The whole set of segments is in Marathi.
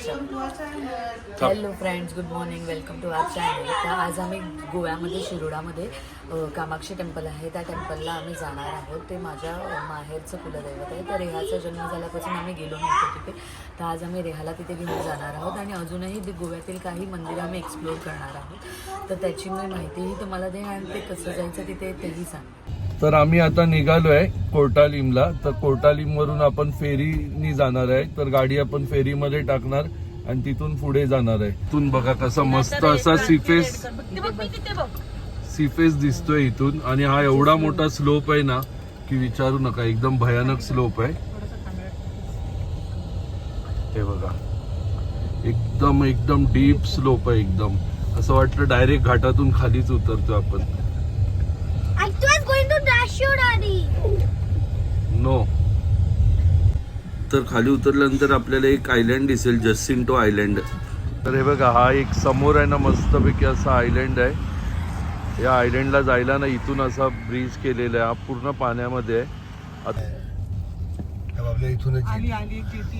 Hello friends, good morning, welcome to our channel. तर आज आम्ही गोव्यामध्ये शिरोडामध्ये कामाक्षी टेम्पल आहे, त्या टेम्पलला आम्ही जाणार आहोत. ते माझ्या माहेरचं कुलदैवत आहे. तर रेहाचा जन्म झाल्यापासून आम्ही गेलो नव्हतो तिथे. तर आज आम्ही रेहाला तिथे घेऊन जाणार आहोत आणि अजूनही गोव्यातील काही मंदिरं आम्ही एक्सप्लोअर करणार आहोत. तर त्याची मी माहितीही तुम्हाला देईन आणि ते कसं जायचं तिथे तेही सांग. तर आम्ही आता निघालोय कोर्टालीमला. तर कोर्टालीम वरून आपण फेरीनी जाणार आहे. तर गाडी आपण फेरीमध्ये टाकणार आणि तिथून पुढे जाणार आहे. इथून बघा कसा मस्त असा सीफेस दिसतोय इथून. आणि हा एवढा मोठा स्लोप आहे ना की विचारू नका, एकदम भयानक स्लोप आहे. हे बघा, एकदम एकदम डीप स्लोप आहे. एकदम असं वाटतं डायरेक्ट घाटातून खालीच उतरतो आपण. नो. तर खाली उतरल्यानंतर आपल्याला एक आयलँड दिसेल, जसिंटो आयलँड. तर हे बघा, हा एक समोर आहे ना मस्तपैकी असा आयलँड आहे. या आयलँडला जायला ना इथून असा ब्रिज केलेला आहे. हा पूर्ण पाण्यामध्ये आहे.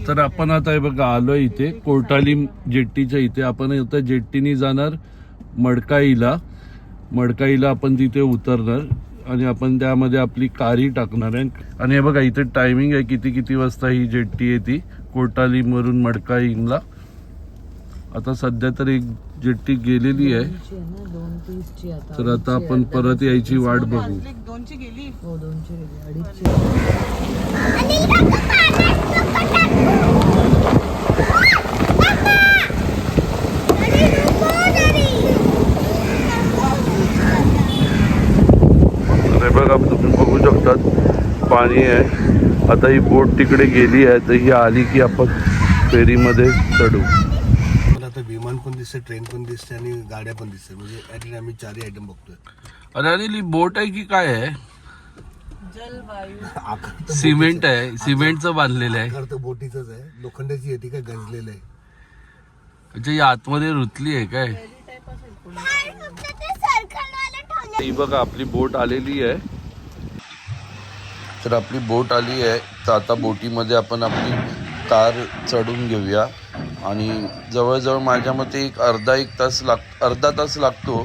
तर आपण आता हे बघा आलोय इथे कोर्टालीम जेट्टीच्या इथे. आपण आता जेट्टीनी जाणार मडकाईला. मडकाईला आपण तिथे उतरणार आणि आपण त्यामध्ये आपली कारी टाकणार आहे. आणि हे बघा इथे टायमिंग आहे किती वाजता ही जेट्टी आहे ती कोर्टालीम वरून मडकाईला. आता सध्या तर एक जेट्टी गेलेली आहे. तर आता आपण परत यायची वाट बघू. बघा, तुम्ही बघू शकतात पाणी आहे. आता ही बोट तिकडे गेली आहे. तर ही आली की आपण फेरीमध्ये चढू. मला आता विमान पण दिसते, ट्रेन पण दिसते आणि गाड्या पण दिसते. म्हणजे आम्ही 4 आयटम बघतोय. अरे अनिल, ही बोट आहे की काय आहे? जलवायू सिमेंट आहे, सिमेंटचं बांधलेलं आहे. तर बोटीच आहे, लोखंडाची आहे ती काय गंजलेलं आहे. अच्छा, ही आतमध्ये रुतली आहे काय? ही बघा आपली बोट आलेली आहे. तर आपली बोट आली आहे. तर आता बोटीमध्ये आपण आपली कार चढून घेऊया. आणि जवळजवळ माझ्या मते अर्धा तास लागतो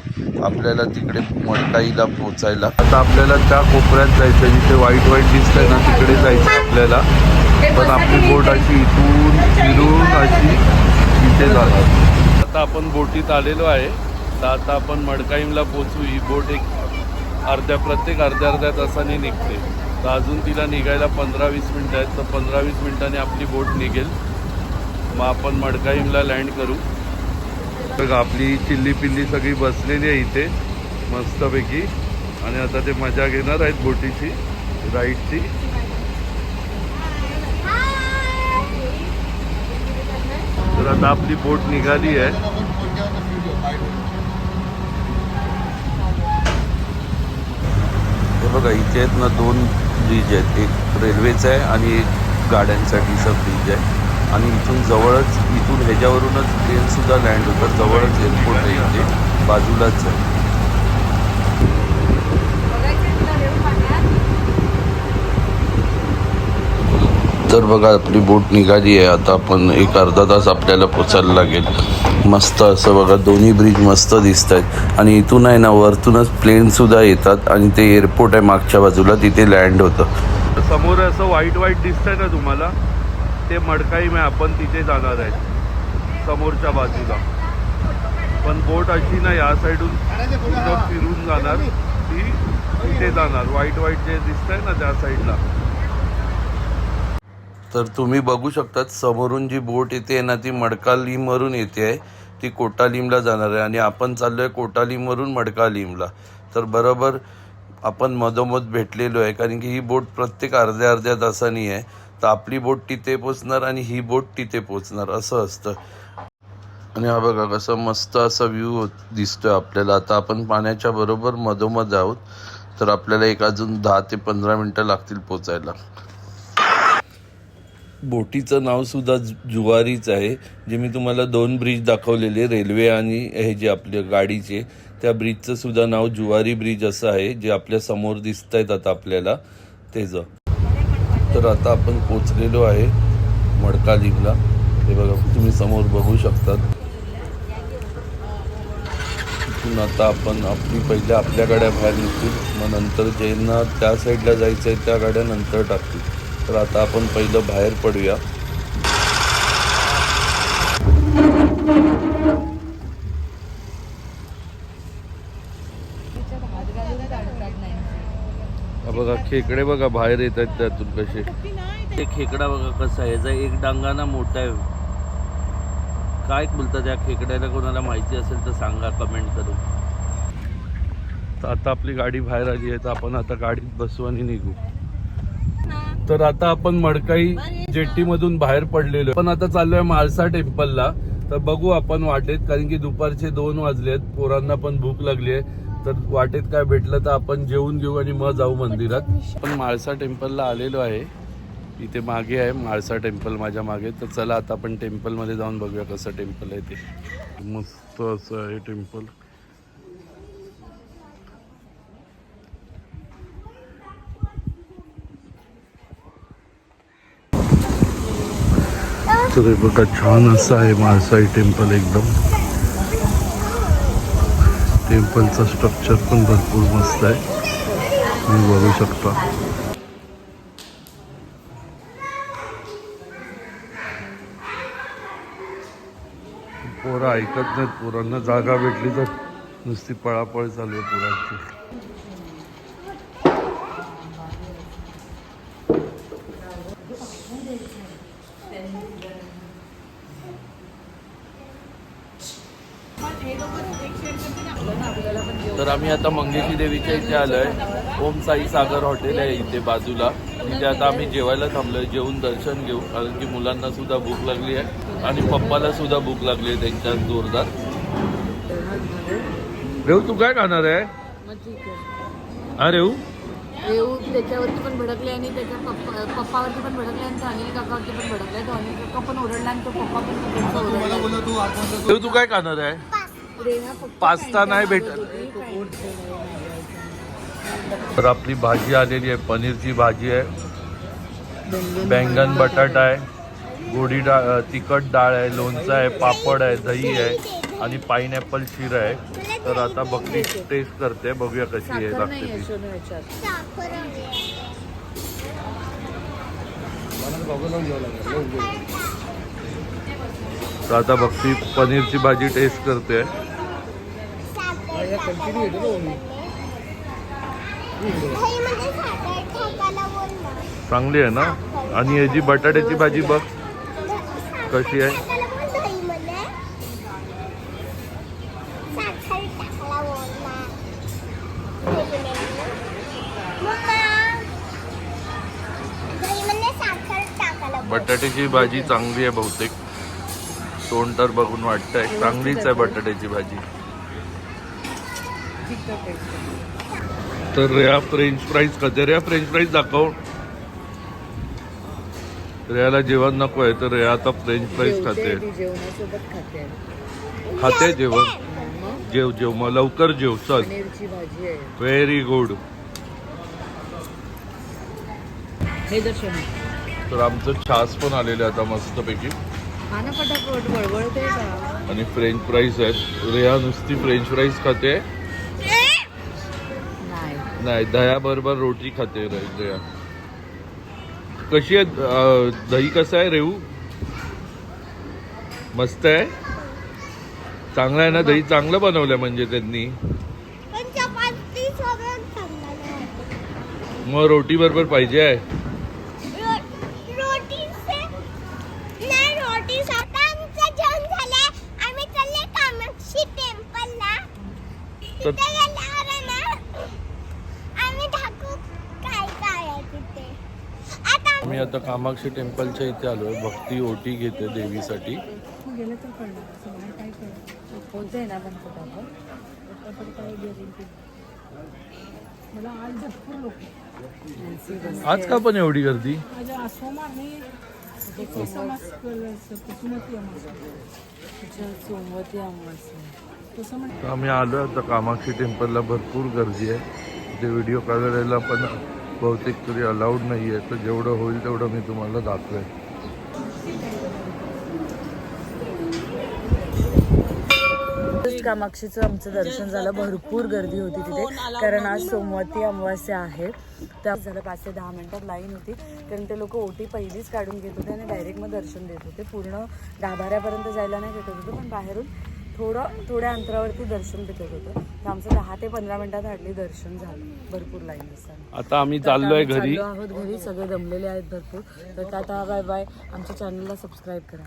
आपल्याला तिकडे मडकाईला पोचायला. आता आपल्याला त्या कोपऱ्यात जायचं जिथे व्हाईट दिसतंय ना, तिकडे जायचं आपल्याला. पण आपली बोट अशी इथून फिरून अशी तिथे जाणार. आता आपण बोटीत आलेलो आहे. तर आता आपण मडकाईमला पोचू. ही बोट प्रत्येक अर्ध्या तासाने निघते. तर अजून तिला निघायला 15-20 मिनिटं आहेत. तर 15-20 मिनिटांनी आपली बोट निघेल. मग आपण मडकाईमला लँड करू. तर आपली चिल्ली पिल्ली सगळी बसलेली आहे इथे मस्तपैकी. आणि आता ते मजा घेणार आहेत बोटीची, राईडची. तर आता आपली बोट निघाली आहे. बघा इथे आहेत ना 2 ब्रिज आहेत. एक रेल्वेचा आहे आणि एक गाड्यांसाठीचा ब्रिज आहे. आणि इथून जवळच, इथून ह्याच्यावरूनच ट्रेनसुद्धा लँड होतात. जवळच एअरपोर्ट आहे इथे, बाजूलाच आहे. तर बघा आपली बोट निघाली आहे. आता आपण एक अर्धा तास आपल्याला पोचायला लागेल. मस्त असं बघा, दोन्ही ब्रिज मस्त दिसत आहेत. आणि इथून आहे ना वरतूनच प्लेनसुद्धा येतात. आणि ते एअरपोर्ट आहे मागच्या बाजूला, तिथे लँड होतं. समोर असं व्हाईट दिसतंय ना तुम्हाला, ते मडकाईम आहे. आपण तिथे जाणार आहे समोरच्या बाजूला. पण बोट अशी ना या साईडून फिरून जाणार, ती तिथे जाणार. व्हाईट जे दिसतंय ना त्या साईडला. तर तुम्ही बघू शकतात समोरून जी बोट येते ना, ती मडकालीमवरून येते आहे. ती कोर्टालीमला जाणार आहे. आणि आपण चाललो आहे कोर्टालीमवरून मडकालीमला. तर बरोबर आपण मधोमध भेटलेलो आहे, कारण की ही बोट प्रत्येक अर्ध्या तासानी आहे. तर आपली बोट तिथे पोचणार आणि ही बोट तिथे पोचणार, असं असतं. आणि हा बघा कसं मस्त असा व्ह्यू दिसतोय आपल्याला. आता आपण पाण्याच्या बरोबर मधोमध आहोत. तर आपल्याला एक अजून 10 ते 15 मिनटं लागतील पोचायला. बोटीचं नाव सुद्धा जुवारीच आहे. जे मी तुम्हाला 2 ब्रिज दाखवलेले, रेल्वे आणि हे जे आपले गाडीचे, त्या ब्रिजचं सुद्धा नाव जुवारी ब्रिज असं आहे, जे आपल्या समोर दिसत आहेत आता आपल्याला तेच. तर आता आपण पोचलेलो आहे मडकालीमला. हे बघा तुम्ही समोर बघू शकतात. तिथून आता आपण पहिल्या आपल्या गाड्या बाहेर निघतील, मग नंतर ज्यांना त्या साईडला जायचं आहे त्या गाड्या नंतर टाकतील. तर आता आपण पहिलं बाहेर पडूया. बघा खेकडे बघा बाहेर येत आहेत त्यातून कसे. ते खेकडा बघा कसा आहे, याचा एक डांगा ना मोठा आहे. काय बोलतात त्या खेकड्याला, कोणाला माहिती असेल तर सांगा कमेंट करून. तर आता आपली गाडी बाहेर आली आहे, तर आपण आता गाडीत बसू आणि निघू. तर आता आपण मडकाई जेट्टीमधून बाहेर पडलेलो, पण आता चाललोय म्हाळसा टेम्पलला. तर बघू आपण वाटेत, कारण की दुपारचे 2 वाजलेत, पोरांना पण भूक लागली आहे. तर वाटेत काय भेटलं तर आपण जेवून घेऊ आणि मग जाऊ मंदिरात. आपण म्हाळसा टेम्पलला आलेलो आहे, इथे मागे आहे म्हाळसा टेम्पल माझ्या मागे. तर चला आता आपण टेम्पलमध्ये जाऊन बघूया कसं टेम्पल आहे ते. मस्त असं आहे टेम्पल. तर हे बघा छान असं आहे म्हाळसाई टेम्पल एकदम. टेम्पलचं स्ट्रक्चर पण भरपूर मस्त आहे, तुम्ही बघू शकता. पोरं ऐकत नाहीत, पोरांना जागा भेटली तर नुसती पळापळ चालू आहे पोरांची. तर आम्ही आता मंगेशी देवीच्या इथे आलोय. ओम साई सागर हॉटेल आहे इथे बाजूला. तिथे आता आम्ही जेवायला थांबलोय, जेवून दर्शन घेऊ, कारण की मुलांना सुद्धा भूक लागली आहे आणि पप्पाला सुद्धा भूक लागली आहे त्यांच्या जोरदार. रेऊ तू काय खाणार आहे? हा रेऊ रेऊ त्याच्यावरती पण भडकले आणि त्याच्या पप्पावरती पण भडकले आणि अनिल काकावरती पण भडकले. तो अनिल काका पण ओरडला आणि तो पप्पा पण. रेऊ तू काय खाणार आहे? पास्ता नाही भेटत. तर आपली भाजी आलेली आहे, पनीरची भाजी आहे, बैंगन बटाटा आहे, गोडी डाळ, तिखट डाळ आहे, लोणचं आहे, पापड आहे, दही आहे आणि पाइनॲपल शीर आहे. तर आता बकरी टेस्ट करते, बघूया कशी आहे लागते ती. तर आता बकरी पनीरची भाजी टेस्ट करते. चांगली आहे ना. आणि याची बटाट्याची भाजी बघ कशी आहे. बटाट्याची भाजी चांगली आहे बहुतेक, तोंड तर बघून वाटतंय चांगलीच आहे बटाट्याची भाजी. तर रेया फ्रेंच फ्राईज खाते. रेया फ्रेंच फ्राईज दाखव. रेयाला जेवण नको आहे तर रेया आता फ्रेंच फ्राईज खाते. खाते जेवण. जेव जेव मग लवकर जेव चल. Very good. तर आमचं छास पण आलेलं आहे आता मस्तपैकी आणि फ्रेंच फ्राईज आहेत. रेया नुसती फ्रेंच फ्राईज खाते, नाही दह्याबरोबर रोटी खाते रेया. कशी आहे दही? कसं आहे रेऊ? मस्त आहे, चांगलं आहे ना दही. चांगलं बनवलंय म्हणजे त्यांनी. मग रोटी बरोबर पाहिजे आहे. मी आता कामाक्षी टेम्पलच्या इथे आलोय. भक्ती ओटी घेते देवीसाठी. आज का पण एवढी गर्दी? आम्ही आलोय आता कामाक्षी टेम्पलला. भरपूर गर्दी आहे. ते व्हिडिओ काढायला पण बहुतेक तरी अलाउड नाही आहे, तर जेवढं होईल तेवढं मी तुम्हाला दाखवेन. आज कामाक्षीचं आमचं दर्शन झालं. भरपूर गर्दी होती तिथे, कारण आज सोमवती अमावास्या आहे. त्या झालं 5 ते 10 मिनिटात लाईन होती, कारण ते लोक ओटी पहिलीच काढून घेत होते आणि डायरेक्ट मग दर्शन देत होते. पूर्ण गाभाऱ्यापर्यंत जायला नाही भेटत होतं, पण बाहेरून थोड्या अंतरावरती दर्शन भेटत होतं. तर आमचं 10 ते 15 मिनिटात हार्डली दर्शन झालं, भरपूर लाईन असताना. आता आम्ही चाललोय घरी. चाललो आहोत घरी, सगळे दमलेले आहेत भरपूर. तर टाटा बाय बाय. आमच्या चॅनलला सबस्क्राईब करा.